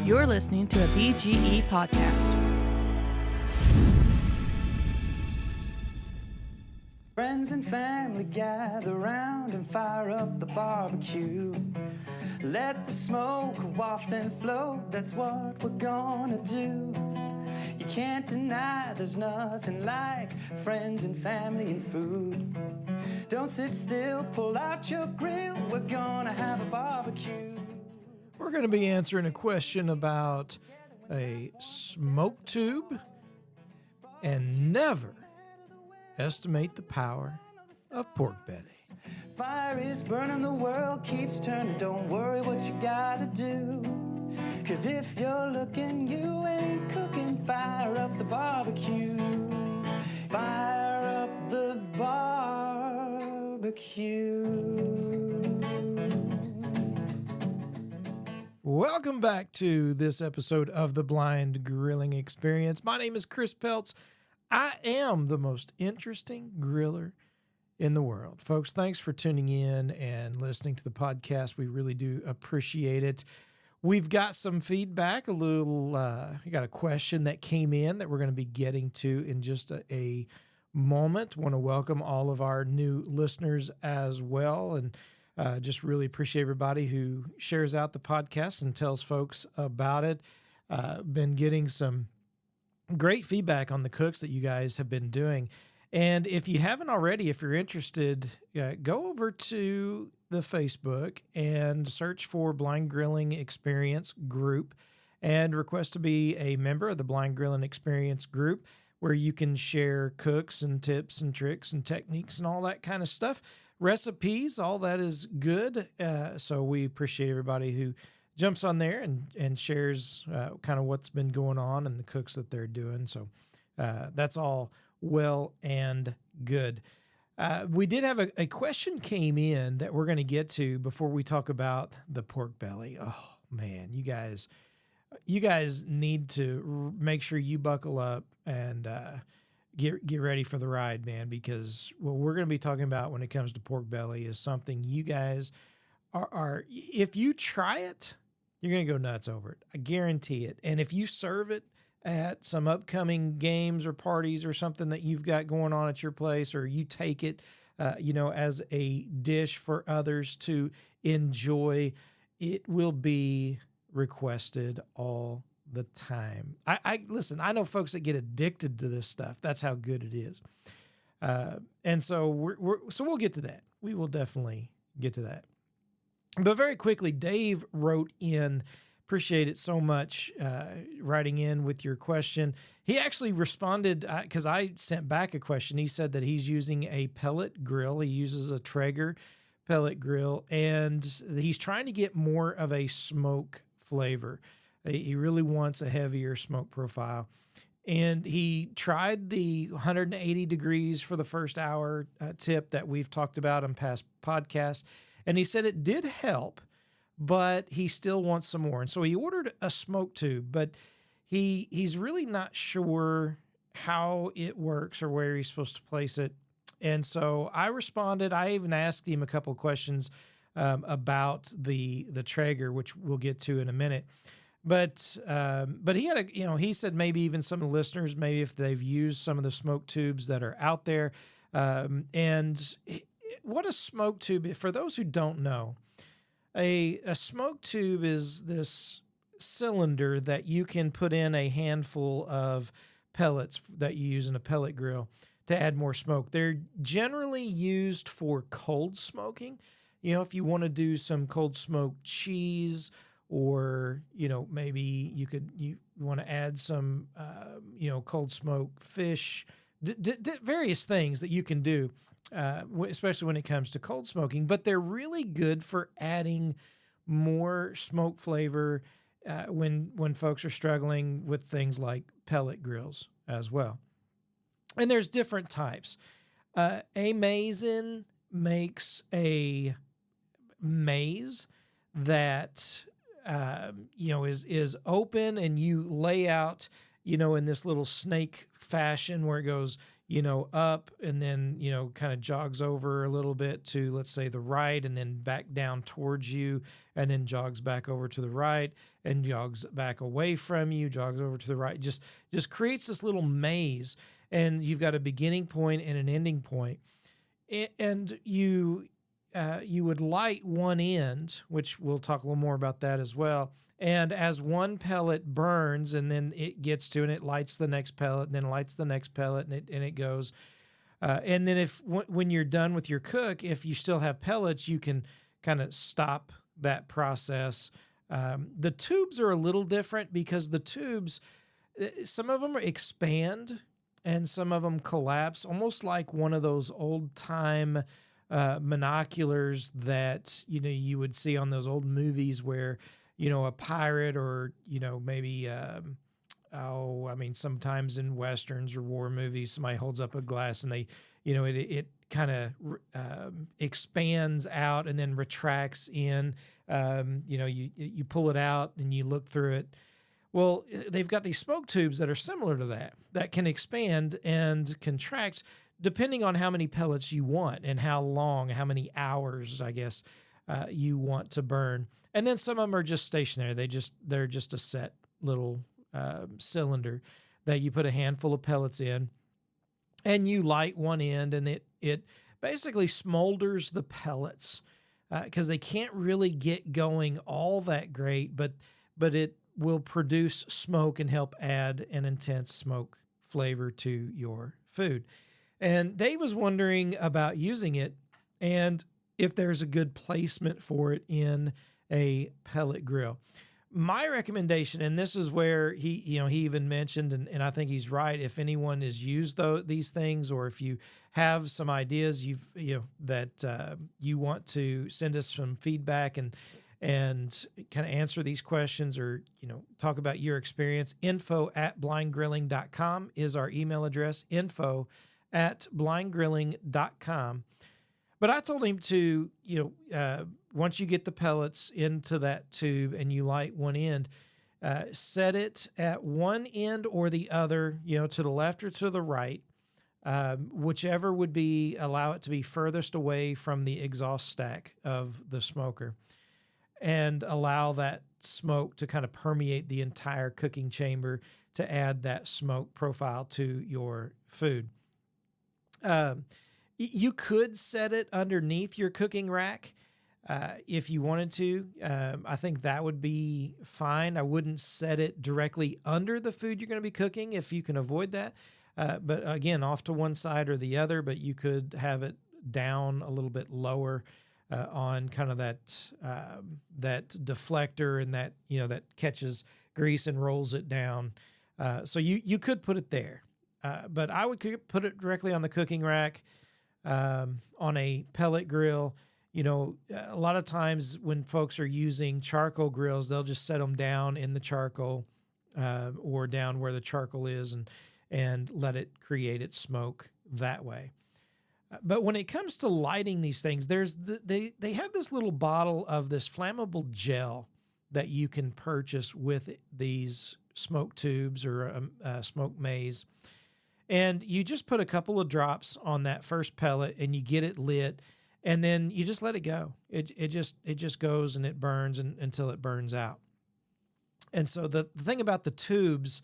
You're listening to a BGE podcast. Friends and family gather round and fire up the barbecue. Let the smoke waft and float, that's what we're gonna do. You can't deny there's nothing like friends and family and food. Don't sit still, pull out your grill, we're gonna have a barbecue. We're going to be answering a question about a smoke tube and never estimate the power of pork belly. Fire is burning, the world keeps turning, don't worry what you gotta do. Cause if you're looking, you ain't cooking. Fire up the barbecue. Fire up the barbecue. Welcome back to this episode of the Blind Grilling Experience. My name is Chris Peltz. I am the most interesting griller in the world. Folks, thanks for tuning in and listening to the podcast. We really do appreciate it. We've got some feedback, we got a question that came in that we're going to be getting to in just a moment. Want to welcome all of our new listeners as well, and just really appreciate everybody who shares out the podcast and tells folks about it. Been getting some great feedback on the cooks that you guys have been doing. And if you haven't already, if you're interested, go over to the Facebook and search for Blind Grilling Experience Group and request to be a member of the Blind Grilling Experience Group, where you can share cooks and tips and tricks and techniques and all that kind of stuff. Recipes, all that is good. So we appreciate everybody who jumps on there and shares kind of what's been going on and the cooks that they're doing. So that's all well and good. We did have a question came in that we're going to get to before we talk about the pork belly. Oh man, you guys need to make sure you buckle up and get ready for the ride, man, because what we're going to be talking about when it comes to pork belly is something you guys are if you try it, you're going to go nuts over it. I guarantee it. And if you serve it at some upcoming games or parties or something that you've got going on at your place, or you take it, as a dish for others to enjoy, it will be requested all the time. Listen, I know folks that get addicted to this stuff. That's how good it is. And so we'll get to that. We will definitely get to that. But very quickly, Dave wrote in. Appreciate it so much, writing in with your question. He actually responded because I sent back a question. He said that he's using a pellet grill. He uses a Traeger pellet grill, and he's trying to get more of a smoke flavor. He really wants a heavier smoke profile. And he tried the 180 degrees for the first hour tip that we've talked about on past podcasts, and he said it did help, but he still wants some more. And so he ordered a smoke tube, but he's really not sure how it works or where he's supposed to place it. And so I responded. I even asked him a couple of questions about the Traeger, which we'll get to in a minute. But he had he said maybe even some of the listeners, maybe if they've used some of the smoke tubes that are out there. And what a smoke tube, for those who don't know, a smoke tube is this cylinder that you can put in a handful of pellets that you use in a pellet grill to add more smoke. They're generally used for cold smoking. If you want to do some cold smoked cheese, or maybe you want to add some cold smoked fish, various things that you can do. Especially when it comes to cold smoking, but they're really good for adding more smoke flavor when folks are struggling with things like pellet grills as well. And there's different types. Amazon makes a maze that is open, and you lay out in this little snake fashion where it goes up and then, kind of jogs over a little bit to, let's say, the right and then back down towards you and then jogs back over to the right and jogs back away from you, jogs over to the right, just creates this little maze. And you've got a beginning point and an ending point. And you would light one end, which we'll talk a little more about that as well. And as one pellet burns and then it gets to and it lights the next pellet and then lights the next pellet and it goes. And then when you're done with your cook, if you still have pellets, you can kind of stop that process. The tubes are a little different because the tubes, some of them expand and some of them collapse, almost like one of those old-time monoculars that, you would see on those old movies where, a pirate or, maybe, sometimes in Westerns or war movies, somebody holds up a glass and they, it kind of expands out and then retracts in. You pull it out and you look through it. Well, they've got these smoke tubes that are similar to that can expand and contract depending on how many pellets you want and how long, how many hours, I guess, you want to burn. And then some of them are just stationary. They're just a set little cylinder that you put a handful of pellets in, and you light one end, and it basically smolders the pellets because they can't really get going all that great, but it will produce smoke and help add an intense smoke flavor to your food. And Dave was wondering about using it and if there's a good placement for it in a pellet grill. My recommendation, and this is where he even mentioned, and I think he's right, if anyone has used these things, or if you have some ideas that you want to send us some feedback and kind of answer these questions or, talk about your experience, info@blindgrilling.com is our email address, info@blindgrilling.com. But I told him to, once you get the pellets into that tube and you light one end, set it at one end or the other, to the left or to the right, whichever would allow it to be furthest away from the exhaust stack of the smoker, and allow that smoke to kind of permeate the entire cooking chamber to add that smoke profile to your food. You could set it underneath your cooking rack if you wanted to. I think that would be fine. I wouldn't set it directly under the food you're going to be cooking if you can avoid that. But again, off to one side or the other, but you could have it down a little bit lower on kind of that deflector and that, that catches grease and rolls it down. So you could put it there. But I would put it directly on the cooking rack. On a pellet grill, a lot of times when folks are using charcoal grills, they'll just set them down in the charcoal or down where the charcoal is and let it create its smoke that way. But when it comes to lighting these things, they have this little bottle of this flammable gel that you can purchase with these smoke tubes or a smoke maze. And you just put a couple of drops on that first pellet and you get it lit, and then you just let it go. It just goes and it burns until it burns out. And so the thing about the tubes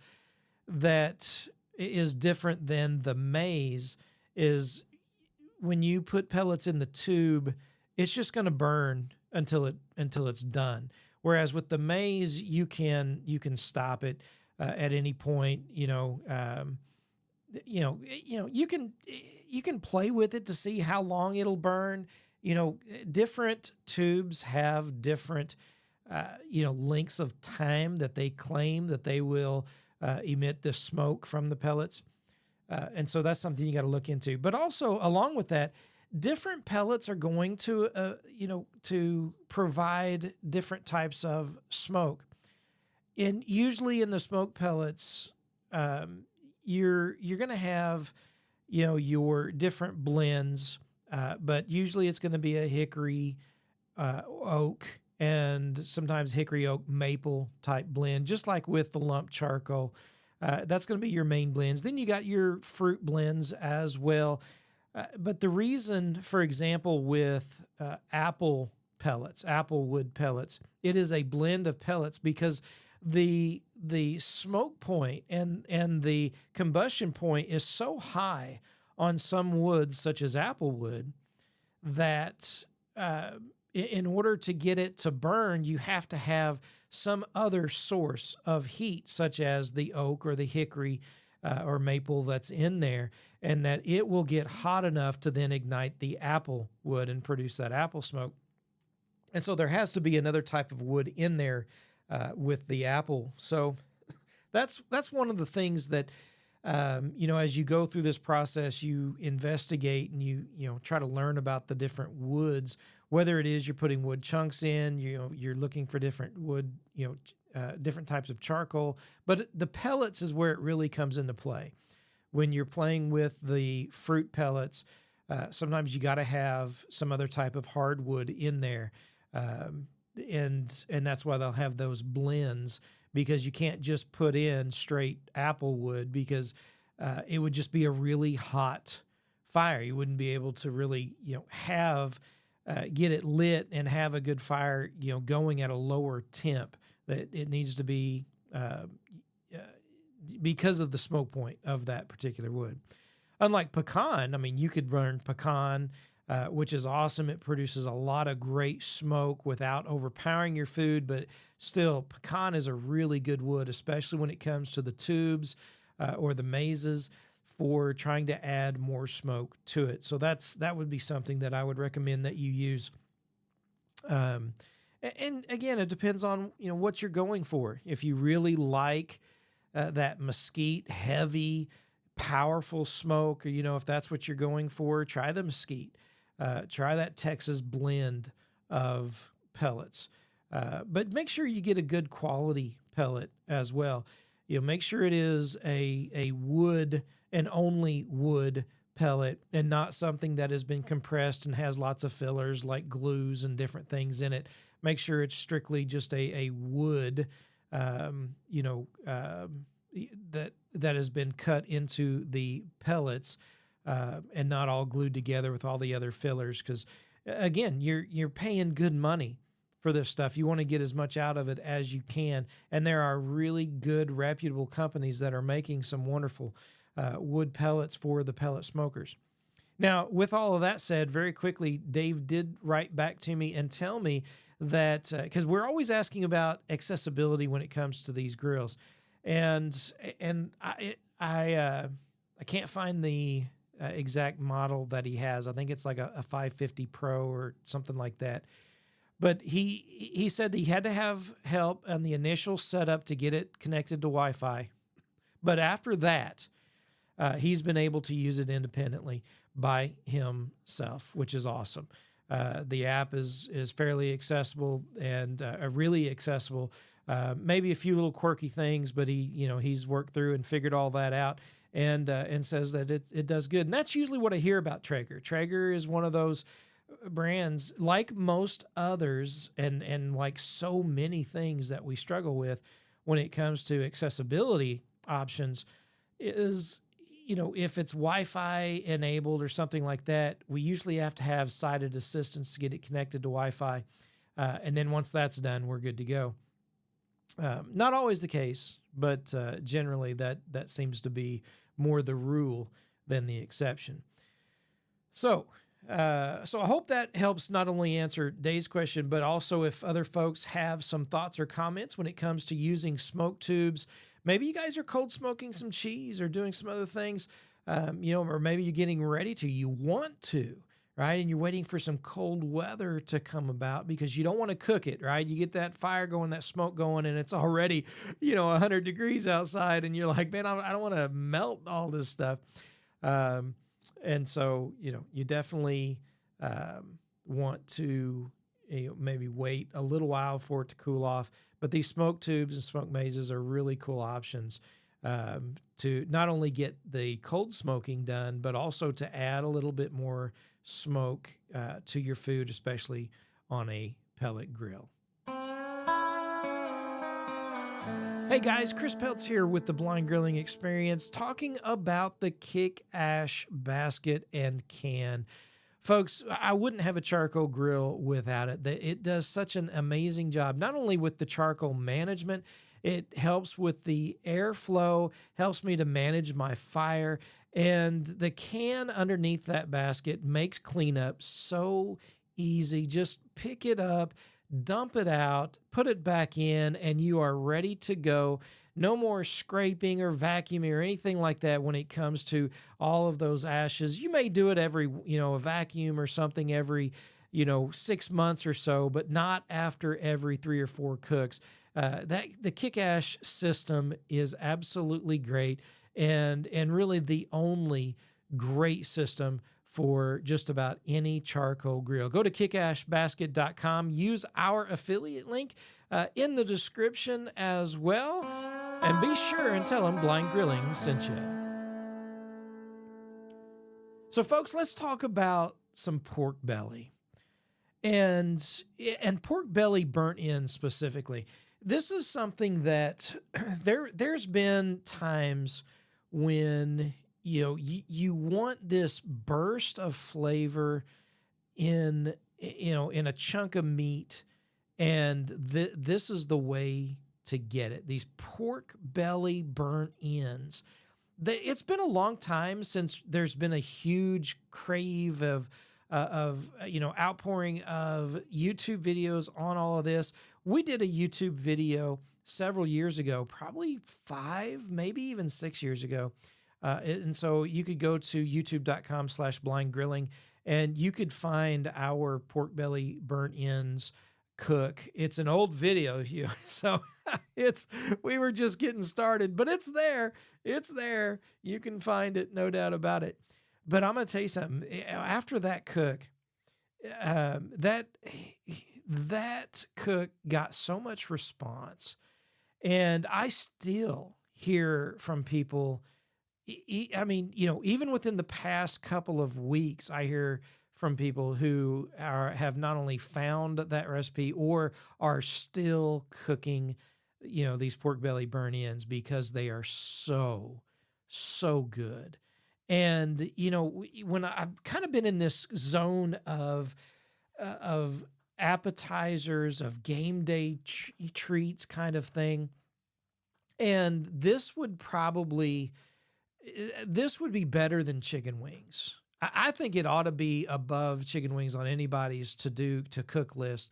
that is different than the maze is when you put pellets in the tube, it's just going to burn until it's done. Whereas with the maze, you can stop it at any point. You can play with it to see how long it'll burn. Different tubes have different, lengths of time that they claim that they will emit the smoke from the pellets. And so that's something you got to look into. But also along with that, different pellets are going to, to provide different types of smoke. And usually in the smoke pellets, you're going to have, your different blends, but usually it's going to be a hickory, oak, and sometimes hickory oak maple type blend, just like with the lump charcoal. That's going to be your main blends. Then you got your fruit blends as well. But the reason, for example, with apple wood pellets, it is a blend of pellets because the smoke point and the combustion point is so high on some woods, such as apple wood, that in order to get it to burn, you have to have some other source of heat, such as the oak or the hickory or maple that's in there, and that it will get hot enough to then ignite the apple wood and produce that apple smoke. And so there has to be another type of wood in there with the apple. So that's one of the things that, as you go through this process, you investigate and you try to learn about the different woods, whether it is you're putting wood chunks in, you're looking for different wood, different types of charcoal. But the pellets is where it really comes into play. When you're playing with the fruit pellets, sometimes you got to have some other type of hardwood in there. And that's why they'll have those blends, because you can't just put in straight apple wood, because it would just be a really hot fire. You wouldn't be able to really, get it lit and have a good fire, going at a lower temp. That it needs to be because of the smoke point of that particular wood. Unlike pecan, you could burn pecan, which is awesome. It produces a lot of great smoke without overpowering your food, but still, pecan is a really good wood, especially when it comes to the tubes or the mazes, for trying to add more smoke to it. So that would be something that I would recommend that you use. And again, it depends on what you're going for. If you really like that mesquite, heavy, powerful smoke, or if that's what you're going for, try the mesquite. Try that Texas blend of pellets. But make sure you get a good quality pellet as well. Make sure it is a wood and only wood pellet, and not something that has been compressed and has lots of fillers like glues and different things in it. Make sure it's strictly just a wood, that has been cut into the pellets, and not all glued together with all the other fillers. Because again, you're paying good money for this stuff. You want to get as much out of it as you can, and there are really good, reputable companies that are making some wonderful wood pellets for the pellet smokers. Now, with all of that said, very quickly, Dave did write back to me and tell me that, because we're always asking about accessibility when it comes to these grills, and I can't find the exact model that he has. I think it's like a 550 Pro or something like that. But he said that he had to have help on the initial setup to get it connected to Wi-Fi. But after that, he's been able to use it independently by himself, which is awesome. The app is fairly accessible and really accessible. Maybe a few little quirky things, but he's worked through and figured all that out, and says that it does good. And that's usually what I hear about Traeger. Traeger is one of those brands, like most others, and like so many things that we struggle with when it comes to accessibility options, is if it's Wi-Fi enabled or something like that, we usually have to have sighted assistance to get it connected to Wi-Fi. And then once that's done, we're good to go. Not always the case, but generally that seems to be more the rule than the exception. So I hope that helps not only answer Dave's question, but also if other folks have some thoughts or comments when it comes to using smoke tubes. Maybe you guys are cold smoking some cheese or doing some other things, or maybe you're getting ready to, you want to, right? And you're waiting for some cold weather to come about because you don't want to cook it, right? You get that fire going, that smoke going, and it's already, 100 degrees outside, and you're like, man, I don't want to melt all this stuff. And so, you definitely want to maybe wait a little while for it to cool off. But these smoke tubes and smoke mazes are really cool options to not only get the cold smoking done, but also to add a little bit more smoke to your food, especially on a pellet grill. Hey guys, Chris Peltz here with the Blind Grilling Experience, talking about the Kick Ash basket and can. Folks, I wouldn't have a charcoal grill without it. It does such an amazing job, not only with the charcoal management, it helps with the airflow, helps me to manage my fire, and the can underneath that basket makes cleanup so easy. Just pick it up, dump it out, put it back in, and you are ready to go. No more scraping or vacuuming or anything like that when it comes to all of those ashes. You may do it every, a vacuum or something every, 6 months or so, but not after every 3 or 4 cooks. The Kick Ash system is absolutely great and really the only great system for just about any charcoal grill. Go to kickashbasket.com. Use our affiliate link in the description as well. And be sure and tell them Blind Grilling sent you. So, folks, let's talk about some pork belly. And pork belly burnt in specifically. This is something that there's been times when you want this burst of flavor in a chunk of meat, and this is the way to get it. These pork belly burnt ends. It's been a long time since there's been a huge crave of outpouring of YouTube videos on all of this. We did a YouTube video several years ago, probably 5, maybe even 6 years ago. And so you could go to youtube.com/blindgrilling and you could find our pork belly burnt ends cook. It's an old video, so we were just getting started, but it's there. It's there. You can find it, no doubt about it. But I'm going to tell you something. After that cook, that cook got so much response, and I still hear from people. I mean, even within the past couple of weeks, I hear from people who have not only found that recipe or are still cooking, these pork belly burnt ends because they are so good. And, when I've kind of been in this zone of appetizers, of game day treats kind of thing, and this would be better than chicken wings. I think it ought to be above chicken wings on anybody's to cook list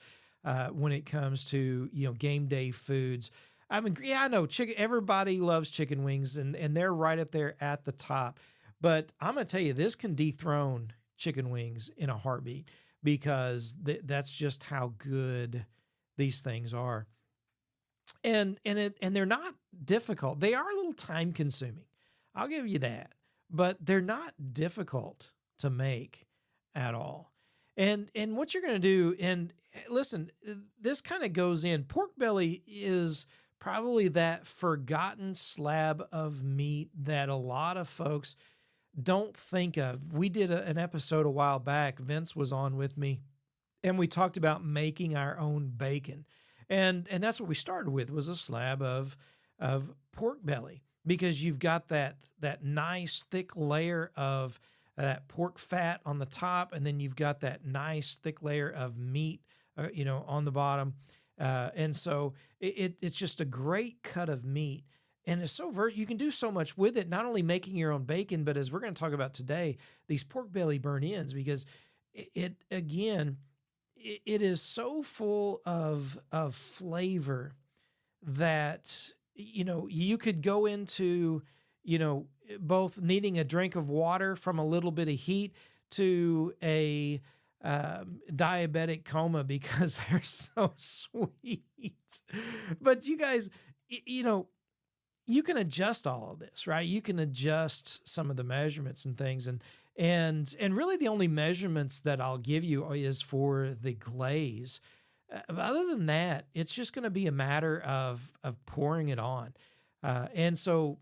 when it comes to, game day foods. I mean, yeah, I know everybody loves chicken wings and they're right up there at the top. But I'm going to tell you, this can dethrone chicken wings in a heartbeat because that's just how good these things are. And they're not difficult. They are a little time consuming. I'll give you that. But they're not difficult to make at all. And what you're going to do, and listen, this kind of goes in. Pork belly is probably that forgotten slab of meat that a lot of folks don't think of. We did an episode a while back. Vince was on with me, and we talked about making our own bacon. And that's what we started with, was a slab of pork belly, because you've got that nice thick layer of that pork fat on the top, and then you've got that nice thick layer of meat, on the bottom. And so it's just a great cut of meat. And it's so you can do so much with it, not only making your own bacon, but as we're going to talk about today, these pork belly burnt ends, because it is so full of flavor that, you could go into, both needing a drink of water from a little bit of heat to a diabetic coma because they're so sweet. But you guys, you can adjust all of this, right? You can adjust some of the measurements and things, and really the only measurements that I'll give you is for the glaze. Other than that, it's just going to be a matter of pouring it on. And so,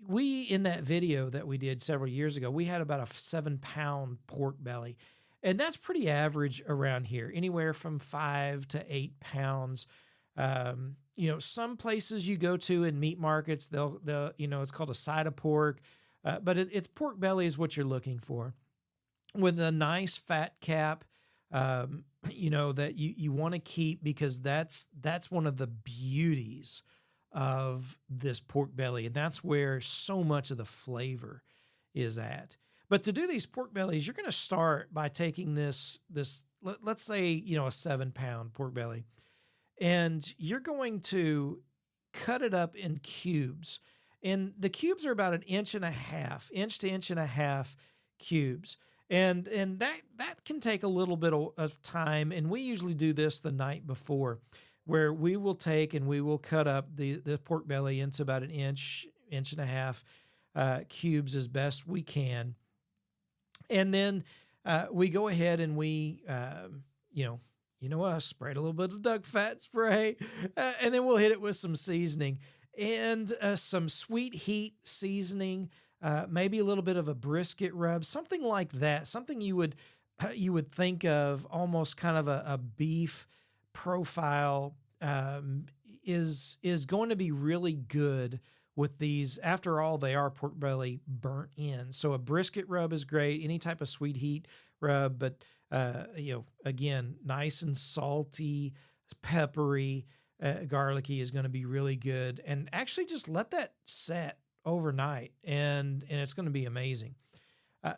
we, in that video that we did several years ago, we had about a 7-pound pork belly, and that's pretty average around here, anywhere from 5 to 8 pounds Some places you go to in meat markets, they'll it's called a side of pork, but it's pork belly is what you're looking for, with a nice fat cap, that you want to keep, because that's one of the beauties of this pork belly, and that's where so much of the flavor is at. But to do these pork bellies, you're going to start by taking this let's say a 7-pound pork belly, and you're going to cut it up in cubes, and the cubes are about 1.5 to 1.5 cubes. And that can take a little bit of time, and we usually do this the night before, where we will take and we will cut up the pork belly into about 1.5 cubes as best we can. And then we go ahead and we, spread a little bit of duck fat spray, and then we'll hit it with some seasoning and some sweet heat seasoning, maybe a little bit of a brisket rub, something like that, something you would think of almost kind of a beef profile, is going to be really good with these. After all, they are pork belly burnt in. So a brisket rub is great, any type of sweet heat rub, but again, nice and salty, peppery, garlicky is going to be really good. And actually just let that set overnight, and it's going to be amazing.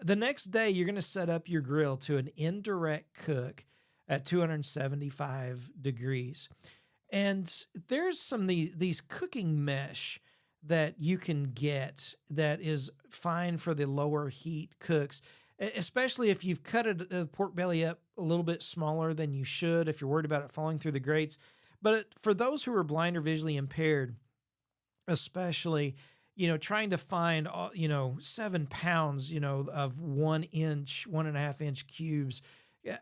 The next day, you're going to set up your grill to an indirect cook at 275 degrees. And there's these cooking mesh that you can get that is fine for the lower heat cooks, especially if you've cut the pork belly up a little bit smaller than you should, if you're worried about it falling through the grates. But for those who are blind or visually impaired, especially, trying to find, 7 pounds, of 1 inch, 1.5 inch cubes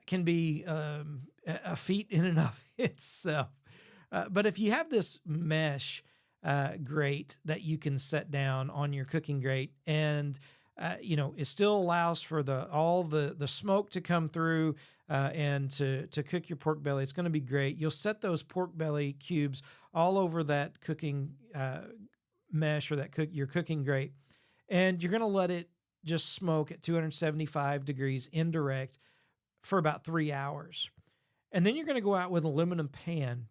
can be a feat in and of itself. But if you have this mesh grate that you can set down on your cooking grate, and it still allows for all the smoke to come through and to cook your pork belly, it's going to be great. You'll set those pork belly cubes all over that cooking mesh or your cooking grate, and you're going to let it just smoke at 275 degrees indirect for about 3 hours. And then you're going to go out with an aluminum pan.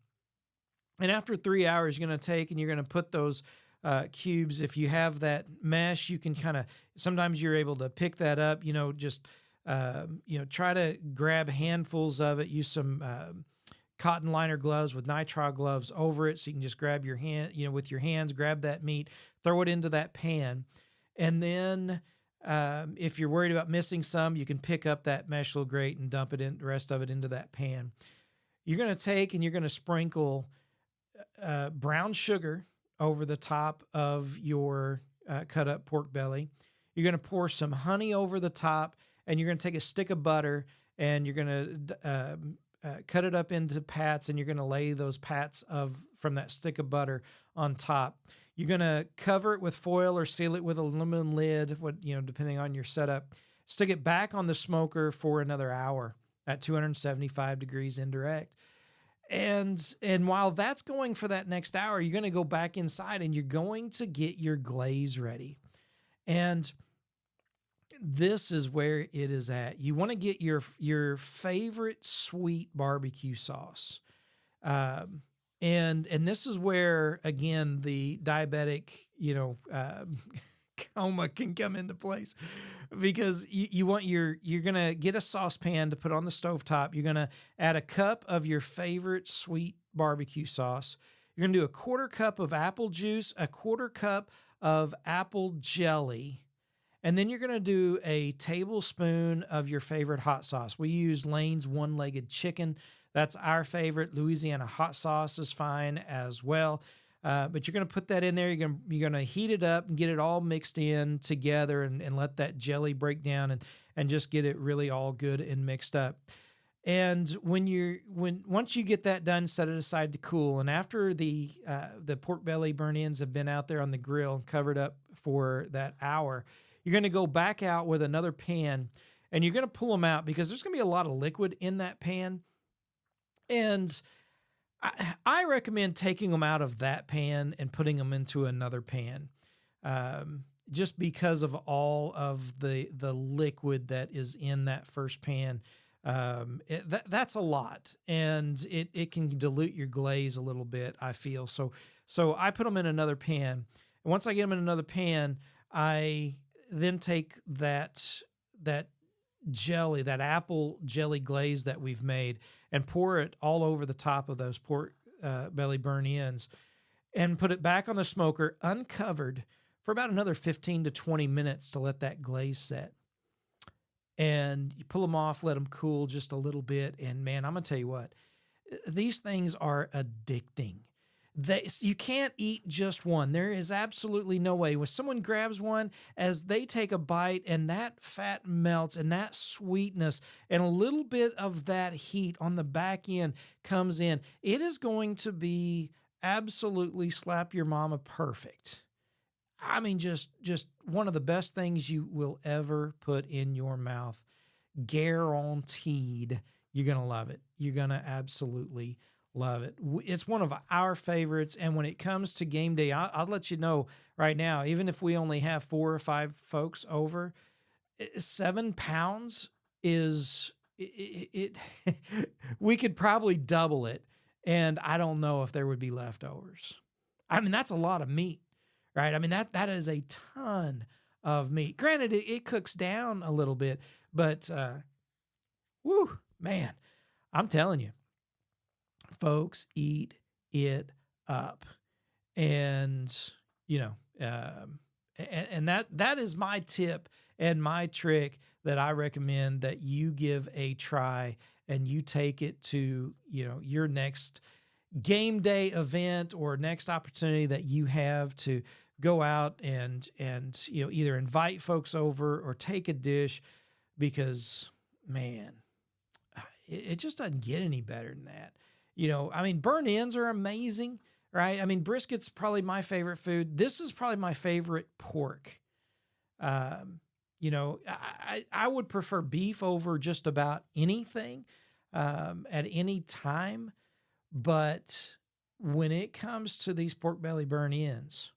And after 3 hours, you're going to take and you're going to put those cubes. If you have that mesh, you can sometimes you're able to pick that up, try to grab handfuls of it, use some cotton liner gloves with nitrile gloves over it, so you can just grab your hand, with your hands, grab that meat, throw it into that pan. And then if you're worried about missing some, you can pick up that mesh little grate and dump the rest of it into that pan. You're going to take and you're going to sprinkle brown sugar over the top of your cut up pork belly. You're going to pour some honey over the top, and you're going to take a stick of butter, and you're going to cut it up into pats, and you're going to lay those pats from that stick of butter on top. You're going to cover it with foil or seal it with an aluminum lid, depending on your setup. Stick it back on the smoker for another hour at 275 degrees indirect. And while that's going for that next hour, you're going to go back inside and you're going to get your glaze ready. And this is where it is at. You want to get your favorite sweet barbecue sauce. And this is where, again, the diabetic, coma can come into place, because you're going to get a saucepan to put on the stovetop. You're going to add a cup of your favorite sweet barbecue sauce. You're going to do a 1/4 cup of apple juice, a 1/4 cup of apple jelly, and then you're going to do a tablespoon of your favorite hot sauce. We use Lane's One-Legged Chicken. That's our favorite. Louisiana hot sauce is fine as well. But you're going to put that in there. You're going to heat it up and get it all mixed in together, and let that jelly break down and just get it really all good and mixed up. And once you get that done, set it aside to cool. And after the pork belly burnt ends have been out there on the grill and covered up for that hour, you're going to go back out with another pan, and you're going to pull them out, because there's going to be a lot of liquid in that pan. And I recommend taking them out of that pan and putting them into another pan, just because of all of the liquid that is in that first pan. That's a lot, and it can dilute your glaze a little bit, I feel. So I put them in another pan. And once I get them in another pan, I then take that jelly, that apple jelly glaze that we've made, and pour it all over the top of those pork belly burn ends, and put it back on the smoker uncovered for about another 15 to 20 minutes to let that glaze set. And you pull them off, let them cool just a little bit. And man, I'm going to tell you what, these things are addicting. You can't eat just one. There is absolutely no way. When someone grabs one, as they take a bite and that fat melts and that sweetness and a little bit of that heat on the back end comes in, it is going to be absolutely slap your mama perfect. I mean, just one of the best things you will ever put in your mouth. Guaranteed, you're going to love it. You're going to absolutely love it. It's one of our favorites. And when it comes to game day, I'll let you know right now, even if we only have 4 or 5 folks over, 7 pounds is it we could probably double it. And I don't know if there would be leftovers. I mean, that's a lot of meat. Right? I mean, that is a ton of meat. Granted, it cooks down a little bit, but whoo, man, I'm telling you, folks eat it up. And, you know, and that is my tip and my trick that I recommend that you give a try and you take it to, you know, your next game day event or next opportunity that you have to go out and you know, either invite folks over or take a dish, because man, it just doesn't get any better than that. You know, I mean, burnt ends are amazing, right? I mean, brisket's probably my favorite food. This is probably my favorite pork. You know, I would prefer beef over just about anything at any time. But when it comes to these pork belly burn ends,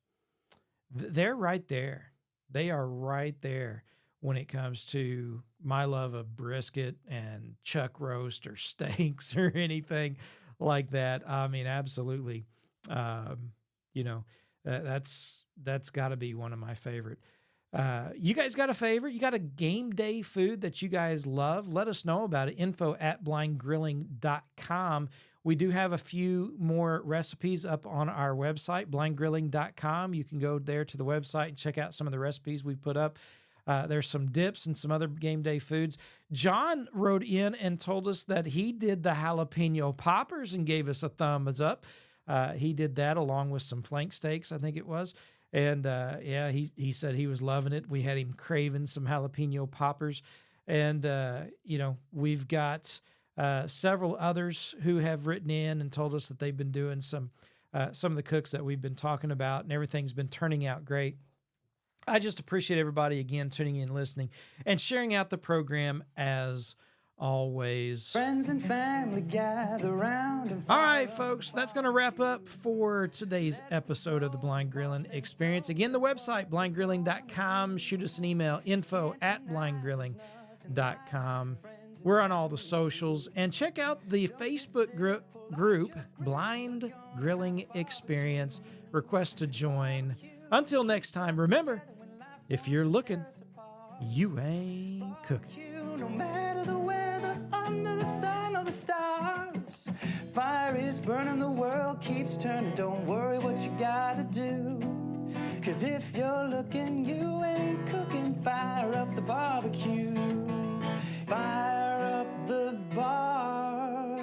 they're right there. They are right there when it comes to my love of brisket and chuck roast or steaks or anything like that. I mean, absolutely. You know, that's got to be one of my favorite. You guys got a favorite? You got a game day food that you guys love? Let us know about it. info@blindgrilling.com. We do have a few more recipes up on our website, blindgrilling.com. You can go there to the website and check out some of the recipes we've put up. There's some dips and some other game day foods. John wrote in and told us that he did the jalapeno poppers and gave us a thumbs up. He did that along with some flank steaks, I think it was. And yeah, he said he was loving it. We had him craving some jalapeno poppers. And, you know, we've got several others who have written in and told us that they've been doing some of the cooks that we've been talking about, and everything's been turning out great. I just appreciate everybody again tuning in, listening, and sharing out the program as always. Friends and family gather round and all right, folks, that's going to wrap up for today's episode of the Blind Grilling Experience. Again, the website, blindgrilling.com. Shoot us an email, info@blindgrilling.com. We're on all the socials, and check out the Facebook group, Blind Grilling Experience. Request to join. Until next time, remember, if you're looking, you ain't cooking. no matter the weather, under the sun or the stars. Fire is burning, the world keeps turning. Don't worry what you gotta do. 'Cause if you're looking, you ain't cooking. Fire up the barbecue. Fire up the barbecue.